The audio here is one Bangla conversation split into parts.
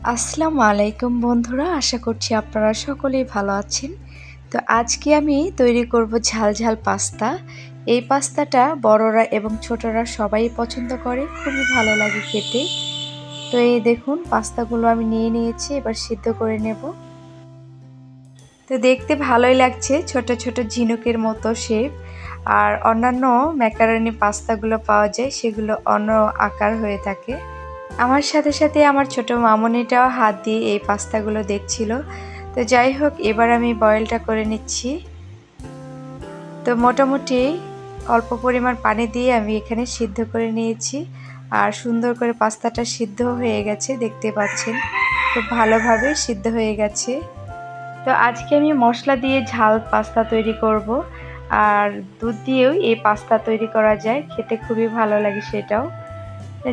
আসসালামু আলাইকুম বন্ধুরা, আশা করছি আপনারা সকলেই ভালো আছেন। তো আজকে আমি তৈরি করব ঝাল ঝাল পাস্তা। এই পাস্তাটা বড়রা এবং ছোটরা সবাই পছন্দ করে, খুবই ভালো লাগে খেতে। তো এই দেখুন পাস্তাগুলো আমি নিয়ে নিয়েছি, এবার সিদ্ধ করে নেব। তো দেখতে ভালোই লাগছে, ছোট ছোট ঝিনুকের মতো শেপ। আর অন্যান্য ম্যাকারনি পাস্তাগুলো পাওয়া যায়, সেগুলো অন্য আকার হয়ে থাকে। আমার সাথে সাথে আমার ছোট মামনিটাও হাত দিয়ে এই পাস্তাগুলো দেখছিল। তো যাই হোক, এবার আমি বয়েলটা করে নিচ্ছি। তো মোটামুটি অল্প পরিমাণ পানি দিয়ে আমি এখানে সিদ্ধ করে নিয়েছি। আর সুন্দর করে পাস্তাটা সিদ্ধ হয়ে গেছে, দেখতে পাচ্ছেন খুব ভালোভাবে সিদ্ধ হয়ে গেছে। তো আজকে আমি মশলা দিয়ে ঝাল পাস্তা তৈরি করব। আর দুধ দিয়েও এই পাস্তা তৈরি করা যায়, খেতে খুবই ভালো লাগে সেটাও।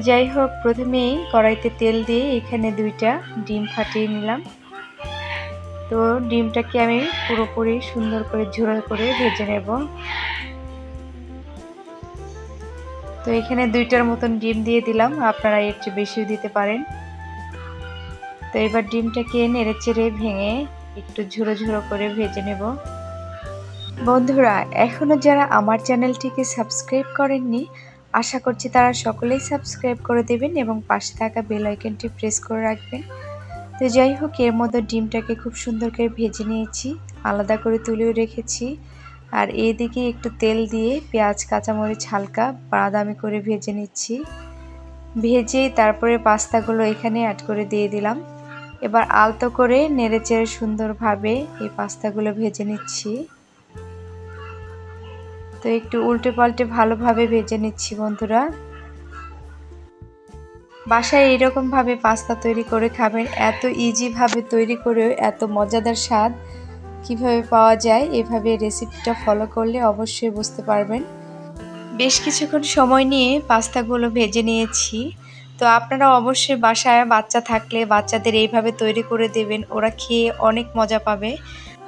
যাই হোক, প্রথমেই কড়াইতে তেল দিয়ে এখানে 2টা ডিম ফাটিয়ে নিলাম। তো ডিমটাকে আমি পুরোপুরি সুন্দর করে ঝোড়ো করে ভেজে নেব। তো এখানে 2টার মতন ডিম দিয়ে দিলাম, আপনারা এর চেয়ে বেশিও দিতে পারেন। তো এবার ডিমটাকে নেড়ে চেড়ে ভেঙে একটু ঝুরো ঝুরো করে ভেজে নেব। বন্ধুরা, এখনও যারা আমার চ্যানেলটিকে সাবস্ক্রাইব করেননি, আশা করছি তারা সকলেই সাবস্ক্রাইব করে দেবেন এবং পাশে থাকা বেল আইকনটি প্রেস করে রাখবেন। তো যাই হোক, এর মধ্যে ডিমটাকে খুব সুন্দর করে ভেজে নিয়েছি, আলাদা করে তুলেও রেখেছি। আর এদিকে একটু তেল দিয়ে পেঁয়াজ কাঁচামরিচ হালকা বাদামি করে ভেজে নিচ্ছি। ভেজে তারপরে পাস্তাগুলো এখানে অ্যাড করে দিয়ে দিলাম। এবার আলতো করে নেড়েচেড়ে সুন্দরভাবে এই পাস্তাগুলো ভেজে নিচ্ছি। তো একটু উল্টে পাল্টে ভালোভাবে ভেজে নিচ্ছি বন্ধুরা। বাসায় এইরকমভাবে পাস্তা তৈরি করে খাবেন, এত ইজিভাবে তৈরি করেও এত মজাদার স্বাদ কিভাবে পাওয়া যায়, এভাবে রেসিপিটা ফলো করলে অবশ্যই বুঝতে পারবেন। বেশ কিছুক্ষণ সময় নিয়ে পাস্তাগুলো ভেজে নিয়েছি। তো আপনারা অবশ্যই বাসায় বাচ্চা থাকলে বাচ্চাদের এইভাবে তৈরি করে দেবেন, ওরা খেয়ে অনেক মজা পাবে।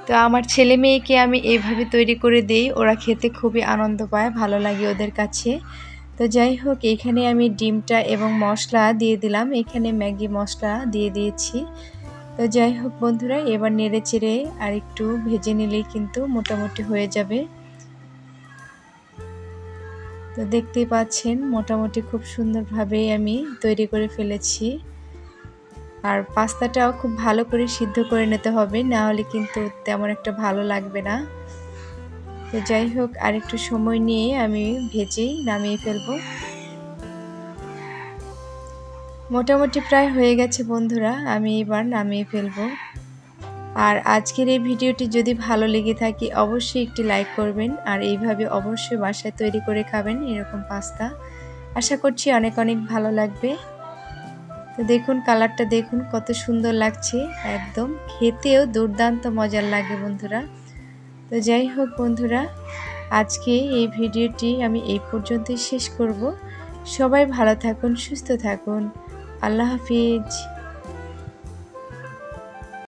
তো আমার ছেলে মেয়েকে আমি এইভাবে তৈরি করে দিই, ওরা খেতে খুবই আনন্দ পায়, ভালো লাগে ওদের কাছে। তো যাই হোক, এখানে আমি ডিমটা এবং মশলা দিয়ে দিলাম, এখানে ম্যাগি মশলা দিয়ে দিয়েছি। তো যাই হোক বন্ধুরা, এবার নেড়ে চেড়ে আর একটু ভেজে নিলেই কিন্তু মোটামুটি হয়ে যাবে। তো দেখতেই পাচ্ছেন মোটামুটি খুব সুন্দরভাবেই আমি তৈরি করে ফেলেছি। আর পাস্তাটাও খুব ভালো করে সিদ্ধ করে নিতে হবে, না হলে কিন্তু তেমন একটা ভালো লাগবে না। তো যাই হোক, আর একটু সময় নিয়ে আমি ভেজেই নামিয়ে ফেলবো। মোটামুটি প্রায় হয়ে গেছে বন্ধুরা, আমি এবার নামিয়ে ফেলবো। আর আজকের এই ভিডিওটি যদি ভালো লেগে থাকে অবশ্যই একটি লাইক করবেন, আর এইভাবে অবশ্যই বাসায় তৈরি করে খাবেন এরকম পাস্তা। আশা করছি অনেক অনেক ভালো লাগবে। তো দেখুন কালারটা দেখুন কত সুন্দর লাগছে, একদম খেতেও দুর্দান্ত মজার লাগে বন্ধুরা। তো যাই হোক বন্ধুরা, আজকে এই ভিডিওটি আমি এই পর্যন্তই শেষ করব। সবাই ভালো থাকুন, সুস্থ থাকুন। আল্লাহ হাফিজ।